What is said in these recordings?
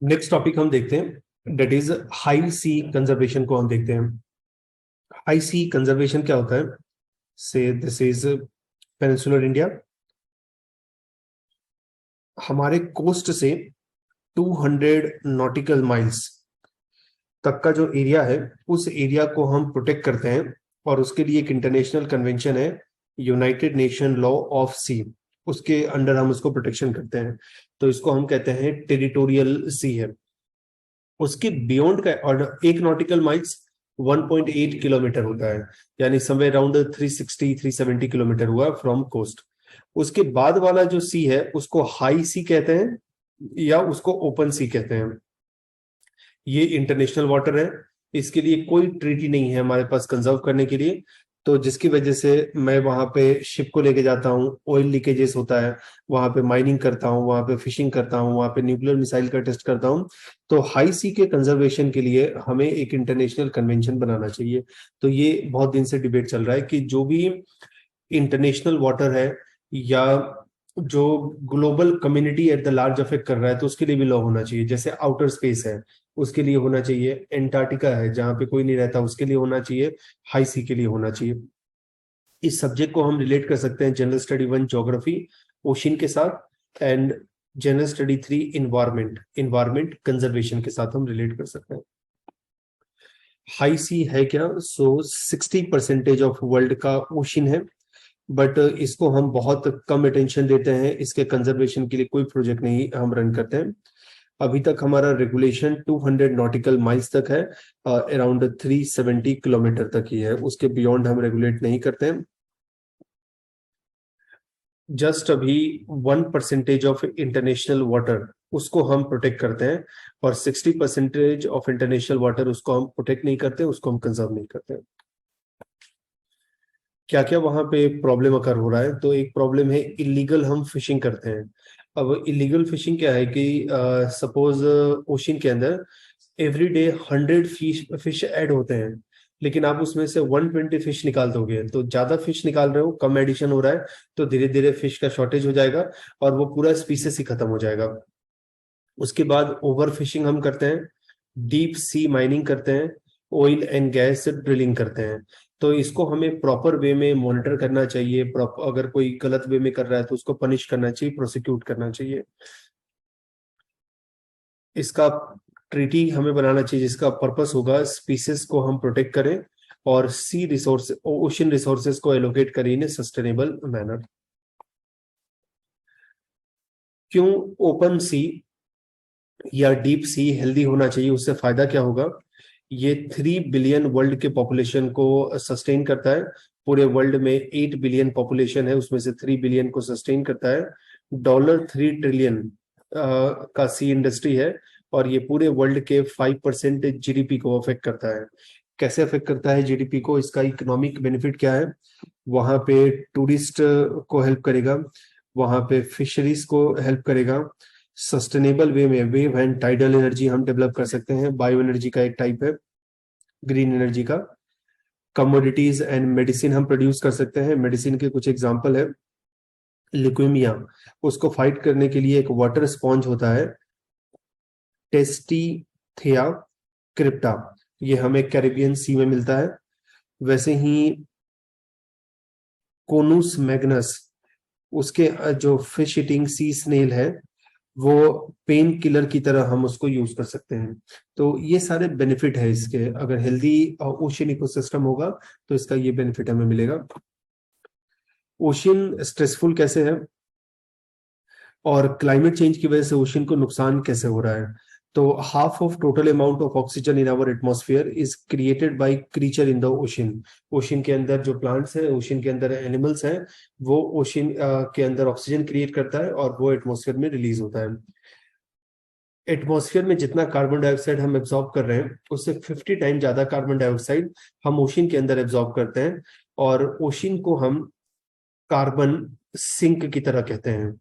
Next topic हम देखते हैं, that is high sea conservation को हम देखते हैं। हाई सी कंजर्वेशन क्या होता है? से दिस इज पेनिनसुलर इंडिया। हमारे कोस्ट से 200 नॉटिकल माइल्स तक का जो एरिया है, उस एरिया को हम प्रोटेक्ट करते हैं, और उसके लिए एक इंटरनेशनल कन्वेंशन है, यूनाइटेड नेशन लॉ ऑफ सी। उसके अंडर हम उसको प्रोटेक्शन करते हैं, तो इसको हम कहते हैं टेरिटोरियल सी है। उसके बियॉन्ड का और एक नॉटिकल माइल्स 1.8 किलोमीटर होता है, यानी समवेयर अराउंड 360-370 किलोमीटर हुआ फ्रॉम कोस्ट। उसके बाद वाला जो सी है उसको हाई सी कहते हैं, या उसको ओपन सी कहते हैं। ये इंटरनेशनल वाटर है, इसके लिए कोई ट्रीटी नहीं है हमारे पास कंजर्व करने के लिए। तो जिसकी वजह से मैं वहां पे शिप को लेके जाता हूँ, ऑयल लीकेजेस होता है, वहां पे माइनिंग करता हूँ, वहां पे फिशिंग करता हूँ, वहां पे न्यूक्लियर मिसाइल का टेस्ट करता हूँ। तो हाई सी के कंजर्वेशन के लिए हमें एक इंटरनेशनल कन्वेंशन बनाना चाहिए। तो ये बहुत दिन से डिबेट चल रहा है कि जो भी इंटरनेशनल वाटर है, या जो global community at the large affect कर रहा है, तो उसके लिए भी लॉ होना चाहिए। जैसे आउटर स्पेस है, उसके लिए होना चाहिए। एंटार्क्टिका है जहां पे कोई नहीं रहता, उसके लिए होना चाहिए। हाई सी के लिए होना चाहिए। इस सब्जेक्ट को हम रिलेट कर सकते हैं जनरल स्टडी 1 ज्योग्राफी ओशन के साथ, and general study 3 environment environment conservation के साथ हम रिलेट कर सकते हैं। हाई सी है क्या? 60% ऑफ वर्ल्ड का ओशन है, बट इसको हम बहुत कम अटेंशन देते हैं। इसके कंजर्वेशन के लिए कोई प्रोजेक्ट नहीं हम रन करते हैं। अभी तक हमारा रेगुलेशन 200 नॉटिकल माइल्स तक है, अराउंड 370 किलोमीटर तक ही है। उसके बियॉन्ड हम रेगुलेट नहीं करते हैं। जस्ट अभी 1% ऑफ इंटरनेशनल वाटर उसको हम प्रोटेक्ट करते हैं, और 60% ऑफ इंटरनेशनल वाटर उसको हम प्रोटेक्ट नहीं करते, उसको हम कंजर्व नहीं करते। क्या क्या वहां पे प्रॉब्लम अकर हो रहा है? तो एक प्रॉब्लम है, इलीगल हम फिशिंग करते हैं। अब इलीगल फिशिंग क्या है कि सपोज ओशन के अंदर एवरी डे 100 फिश ऐड होते हैं, लेकिन आप उसमें से 120 फिश निकाल दोगे, तो ज्यादा फिश निकाल रहे हो, कम एडिशन हो रहा है, तो धीरे धीरे फिश का शॉर्टेज हो जाएगा, और वो पूरा स्पीसीज ही खत्म हो जाएगा। उसके बाद ओवर फिशिंग हम करते हैं, डीप सी माइनिंग करते हैं, ऑयल एंड गैस ड्रिलिंग करते हैं। तो इसको हमें प्रॉपर वे में मॉनिटर करना चाहिए। अगर कोई गलत वे में कर रहा है तो उसको पनिश करना चाहिए, प्रोसिक्यूट करना चाहिए। इसका ट्रीटी हमें बनाना चाहिए जिसका पर्पस होगा स्पीसीज को हम प्रोटेक्ट करें, और सी रिसोर्स ओशन रिसोर्सेज को एलोकेट करें इन सस्टेनेबल मैनर। क्यों ओपन सी या डीप सी हेल्दी होना चाहिए? उससे फायदा क्या होगा? ये 3 बिलियन वर्ल्ड के पॉपुलेशन को सस्टेन करता है। पूरे वर्ल्ड में 8 बिलियन पॉपुलेशन है, उसमें से 3 बिलियन को सस्टेन करता है। $3 ट्रिलियन का सी इंडस्ट्री है, और ये पूरे वर्ल्ड के 5% जीडीपी को अफेक्ट करता है। कैसे अफेक्ट करता है जीडीपी को? इसका इकोनॉमिक बेनिफिट क्या है? वहां पे टूरिस्ट को हेल्प करेगा, वहां पे फिशरीज को हेल्प करेगा, सस्टेनेबल वे में वेव एंड टाइडल एनर्जी हम डेवलप कर सकते हैं, बायो एनर्जी का एक टाइप है, ग्रीन एनर्जी का। कमोडिटीज एंड मेडिसिन हम प्रोड्यूस कर सकते हैं। मेडिसिन के कुछ एग्जांपल है, ल्यूकेमिया, उसको फाइट करने के लिए एक वाटर स्पॉन्ज होता है, टेस्टीथिया क्रिप्टा, ये हमें कैरिबियन सी में मिलता है। वैसे ही कोनुस मैग्नस, उसके जो फिश ईटिंग सी स्नेल है, वो पेन किलर की तरह हम उसको यूज कर सकते हैं। तो ये सारे बेनिफिट है इसके। अगर हेल्दी ओशन इकोसिस्टम होगा तो इसका ये बेनिफिट हमें मिलेगा। ओशन स्ट्रेसफुल कैसे है, और क्लाइमेट चेंज की वजह से ओशन को नुकसान कैसे हो रहा है? तो half of total amount of oxygen in our atmosphere is created by creature in the ocean. Ocean के अंदर जो प्लांट्स हैं, ओशन के अंदर एनिमल्स हैं, वो ओशन के अंदर ऑक्सीजन क्रिएट करता है, और वो एटमॉस्फेयर में रिलीज होता है। एटमॉस्फेयर में जितना कार्बन डाइऑक्साइड हम एब्जॉर्ब कर रहे हैं, उससे 50 टाइम ज्यादा कार्बन डाइऑक्साइड हम ओशन के अंदर एब्जॉर्ब करते हैं, और ओशन को हम कार्बन सिंक की तरह कहते हैं।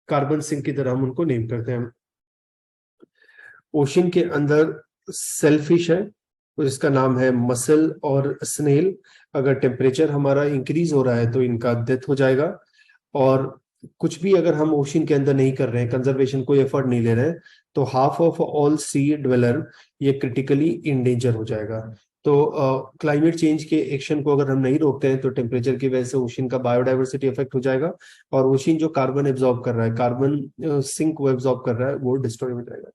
कार्बन सिंक की तरह हम उनको नेम करते हैं। ओशन के अंदर सेलफिश है, और इसका नाम है मसल और स्नेल। अगर टेम्परेचर हमारा इंक्रीज हो रहा है तो इनका डेथ हो जाएगा। और कुछ भी अगर हम ओशन के अंदर नहीं कर रहे हैं, कंजर्वेशन कोई एफर्ट नहीं ले रहे हैं, तो half of all sea dweller ये क्रिटिकली इन डेंजर हो जाएगा। तो क्लाइमेट चेंज के एक्शन को अगर हम नहीं रोकते हैं तो टेम्परेचर की वजह से ओशन का बायोडाइवर्सिटी इफेक्ट हो जाएगा, और ओशन जो कार्बन एब्जॉर्ब कर रहा है, कार्बन सिंक वो एब्जॉर्ब कर रहा है, वो डिस्ट्रॉय हो जाएगा।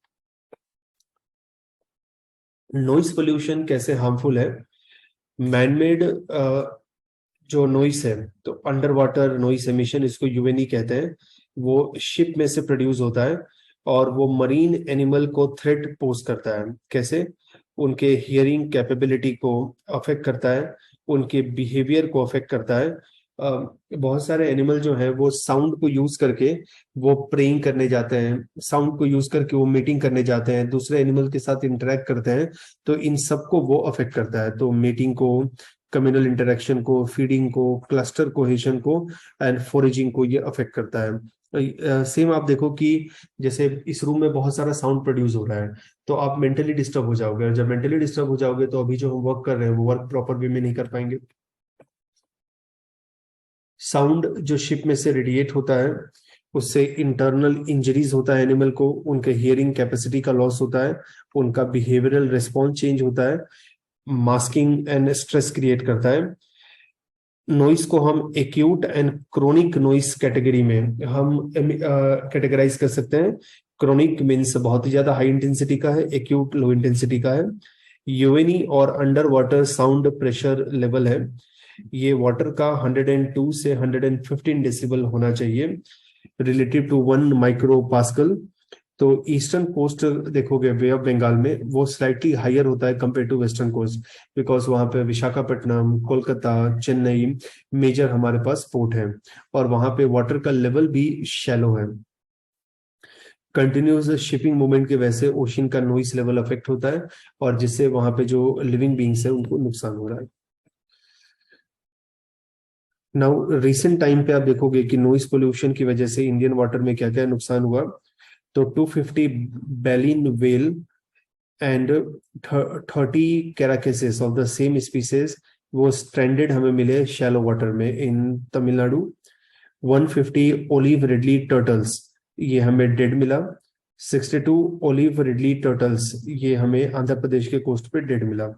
नॉइस पोल्यूशन कैसे हार्मफुल है? मैनमेड जो नॉइस है, तो अंडर वाटर नॉइस एमिशन, इसको यूएनई कहते हैं, वो शिप में से प्रोड्यूस होता है और वो मरीन एनिमल को थ्रेट पोज करता है। कैसे? उनके हियरिंग कैपेबिलिटी को अफेक्ट करता है, उनके बिहेवियर को अफेक्ट करता है। बहुत सारे एनिमल जो है वो साउंड को यूज करके वो प्रेइंग करने जाते हैं, साउंड को यूज करके वो मीटिंग करने जाते हैं, दूसरे एनिमल के साथ इंटरेक्ट करते हैं, तो इन सबको वो अफेक्ट करता है। तो मीटिंग को, कम्युनल इंटरेक्शन को, फीडिंग को, क्लस्टर कोहेशन को एंड फोरेजिंग को ये अफेक्ट करता है। सेम आप देखो कि जैसे इस रूम में बहुत सारा साउंड प्रोड्यूस हो रहा है, तो आप मेंटली डिस्टर्ब हो जाओगे, और जब मेंटली डिस्टर्ब हो जाओगे तो अभी जो हम वर्क कर रहे हैं वो वर्क प्रॉपर वे में नहीं कर पाएंगे। साउंड जो शिप में से रेडिएट होता है उससे इंटरनल इंजरीज होता है एनिमल को, उनके हियरिंग कैपेसिटी का लॉस होता है, उनका बिहेवियरल रिस्पॉन्स चेंज होता है, मास्किंग एंड स्ट्रेस क्रिएट करता है। नॉइस को हम acute and chronic noise category में हम कैटेगराइज कर सकते हैं। क्रोनिक मीन्स बहुत ही ज्यादा हाई इंटेंसिटी का है, एक्यूट लो इंटेंसिटी का है। यूएनई और under water sound pressure level है, ये वाटर का 102 से 115 डेसिबल होना चाहिए रिलेटिव टू 1 माइक्रो पास्कल। तो ईस्टर्न कोस्ट देखोगे बे ऑफ बंगाल में वो स्लाइटली हायर होता है compare to western coast, because वहां पे विशाखापट्टनम, कोलकाता, चेन्नई मेजर हमारे पास पोर्ट है, और वहां पे वाटर का लेवल भी शैलो है। कंटिन्यूस शिपिंग मूवमेंट की वजह से ओशन का नॉइस लेवल अफेक्ट होता है, और जिससे वहां पे जो लिविंग बींग्स है उनको नुकसान हो रहा है। नाउ रिसेंट टाइम पे आप देखोगे कि नॉइस पोल्यूशन की वजह से इंडियन वाटर में क्या क्या नुकसान हुआ। तो 250 baleen whale and 30 carcasses of the same species वो स्ट्रैंडेड हमें मिले शैलो वाटर में in Tamil Nadu. 150 olive ridley turtles ये हमें डेड मिला। 62 ओलिव रिडली टर्टल्स ये हमें आंध्र प्रदेश के कोस्ट पे डेड मिला।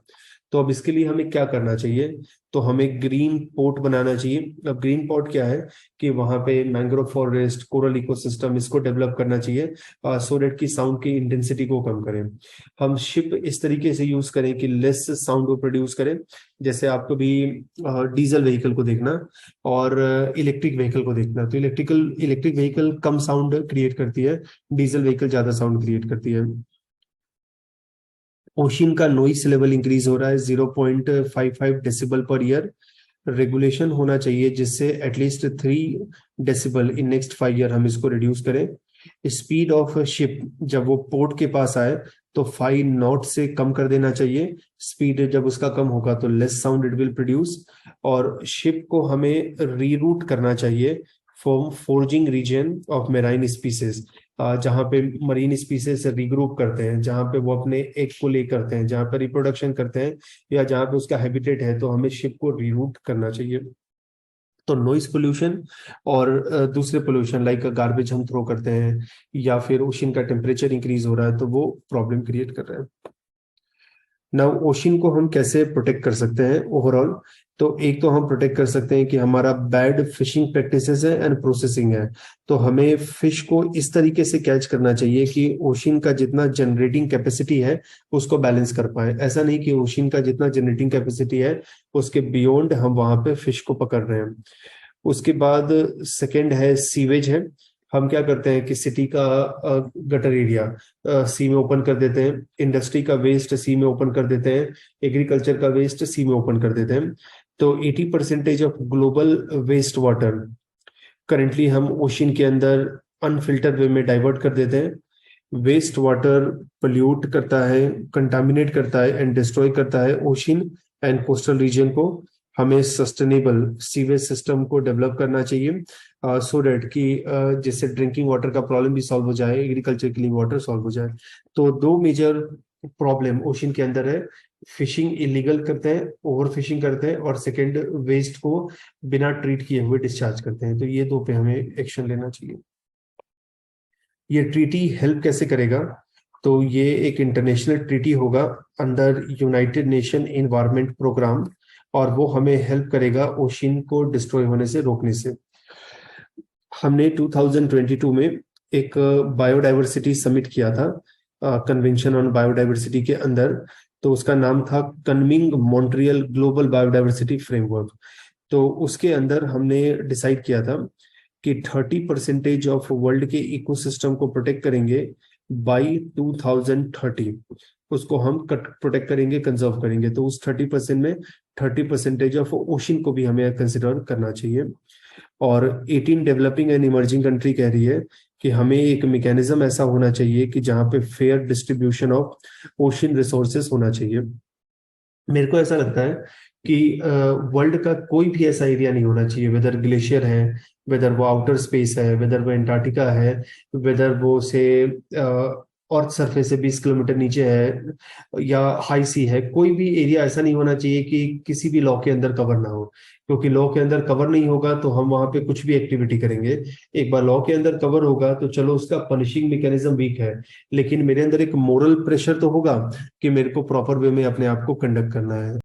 तो अब इसके लिए हमें क्या करना चाहिए? तो हमें ग्रीन पोर्ट बनाना चाहिए। अब ग्रीन पोर्ट क्या है कि वहां पे मैंग्रोव फॉरेस्ट, कोरल इकोसिस्टम इसको डेवलप करना चाहिए, सो दैट की साउंड की इंटेंसिटी को कम करें। हम शिप इस तरीके से यूज करें कि लेस साउंड को प्रोड्यूस करें। जैसे आपको भी डीजल व्हीकल को देखना और इलेक्ट्रिक व्हीकल को देखना, तो इलेक्ट्रिक व्हीकल कम साउंड क्रिएट करती है, डीजल व्हीकल ज्यादा साउंड क्रिएट करती है। ओशन का नॉइस लेवल इंक्रीज हो रहा है 0.55 डेसिबल पर ईयर। रेगुलेशन होना चाहिए जिससे at least 3 decibel in next 5 year हम इसको रिड्यूस करें। स्पीड ऑफ शिप जब वो पोर्ट के पास आए तो 5 नॉट से कम कर देना चाहिए। स्पीड जब उसका कम होगा तो less sound it will produce. और शिप को हमें रीरूट करना चाहिए from foraging region of marine species, जहाँ पे मरीन स्पीसीज से रिग्रुप करते हैं, जहाँ पे वो अपने एग को ले करते हैं, जहाँ पे रिप्रोडक्शन करते हैं, या जहाँ पे उसका हैबिटेट है, तो हमें शिप को रीरूट करना चाहिए। तो नॉइस पोल्यूशन और दूसरे पोल्यूशन लाइक गार्बेज हम थ्रो करते हैं, या फिर ओशन का टेम्परेचर इंक्रीज हो रहा है, तो वो प्रॉब्लम क्रिएट कर रहे हैं। नाउ ओशन को हम कैसे प्रोटेक्ट कर सकते हैं ओवरऑल? तो एक तो हम प्रोटेक्ट कर सकते हैं कि हमारा बैड फिशिंग प्रैक्टिसेस है एंड प्रोसेसिंग है, तो हमें फिश को इस तरीके से कैच करना चाहिए कि ओशन का जितना जनरेटिंग कैपेसिटी है उसको बैलेंस कर पाए। ऐसा नहीं कि ओशन का जितना जनरेटिंग कैपेसिटी है उसके बियॉन्ड हम वहां पे फिश को पकड़ रहे हैं। उसके बाद सेकेंड है सीवेज है। हम क्या करते हैं कि सिटी का गटर एरिया सी में ओपन कर देते हैं, इंडस्ट्री का वेस्ट सी में ओपन कर देते हैं, एग्रीकल्चर का वेस्ट सी में ओपन कर देते हैं। तो 80% of global waste water currently हम ओशन के अंदर अनफिल्टर वे में डाइवर्ट कर देते हैं। वेस्ट वाटर पोल्यूट करता है, कंटामिनेट करता है एंड डिस्ट्रॉय करता है ओशन एंड कोस्टल रीजन को। हमें सस्टेनेबल सीवेज सिस्टम को डेवलप करना चाहिए, सो डेट कि जिससे ड्रिंकिंग वाटर का प्रॉब्लम भी सॉल्व हो जाए, एग्रीकल्चर क्लीन वाटर सॉल्व हो जाए। तो 2 मेजर प्रॉब्लम ओशन के अंदर है, फिशिंग इलीगल करते हैं, ओवर फिशिंग करते हैं, और सेकंड वेस्ट को बिना ट्रीट किए हुए डिस्चार्ज करते हैं। तो ये दो पे हमें एक्शन लेना चाहिए। ये ट्रीटी हेल्प कैसे करेगा? तो ये एक इंटरनेशनल ट्रीटी होगा under United Nation environment programme, और वो हमें हेल्प करेगा ओशन को डिस्ट्रॉय होने से रोकने से। हमने 2022 में एक बायोडाइवर्सिटी समिट किया था, कन्वेंशन ऑन बायोडाइवर्सिटी के अंदर। तो उसका नाम था कन्मिंग मॉन्ट्रियल ग्लोबल बायोडाइवर्सिटी फ्रेमवर्क। तो उसके अंदर हमने डिसाइड किया था कि 30% ऑफ वर्ल्ड के इकोसिस्टम को प्रोटेक्ट करेंगे बाय 2030। उसको हम प्रोटेक्ट करेंगे, कंजर्व करेंगे। तो उस 30% में 30% ऑफ ओशन को भी हमें कंसिडर करना चाहिए। और 18 डेवलपिंग एंड इमर्जिंग कंट्री कह रही है कि हमें एक मैकेनिज्म ऐसा होना चाहिए कि जहां पे fair distribution of ocean resources होना चाहिए। मेरे को ऐसा लगता है कि वर्ल्ड का कोई भी ऐसा एरिया नहीं होना चाहिए, वेदर ग्लेशियर है, वेदर वो आउटर स्पेस है, वेदर वो एंटार्क्टिका है, वेदर वो से अर्थ सरफेस से 20 किलोमीटर नीचे है, या हाई सी है, कोई भी एरिया ऐसा नहीं होना चाहिए कि किसी भी लॉ के अंदर कवर ना हो। क्योंकि लॉ के अंदर कवर नहीं होगा तो हम वहां पे कुछ भी एक्टिविटी करेंगे। एक बार लॉ के अंदर कवर होगा तो चलो उसका पनिशिंग मैकेनिज्म वीक है, लेकिन मेरे अंदर एक मोरल प्रेशर तो होगा कि मेरे को प्रॉपर वे में अपने आप को कंडक्ट करना है।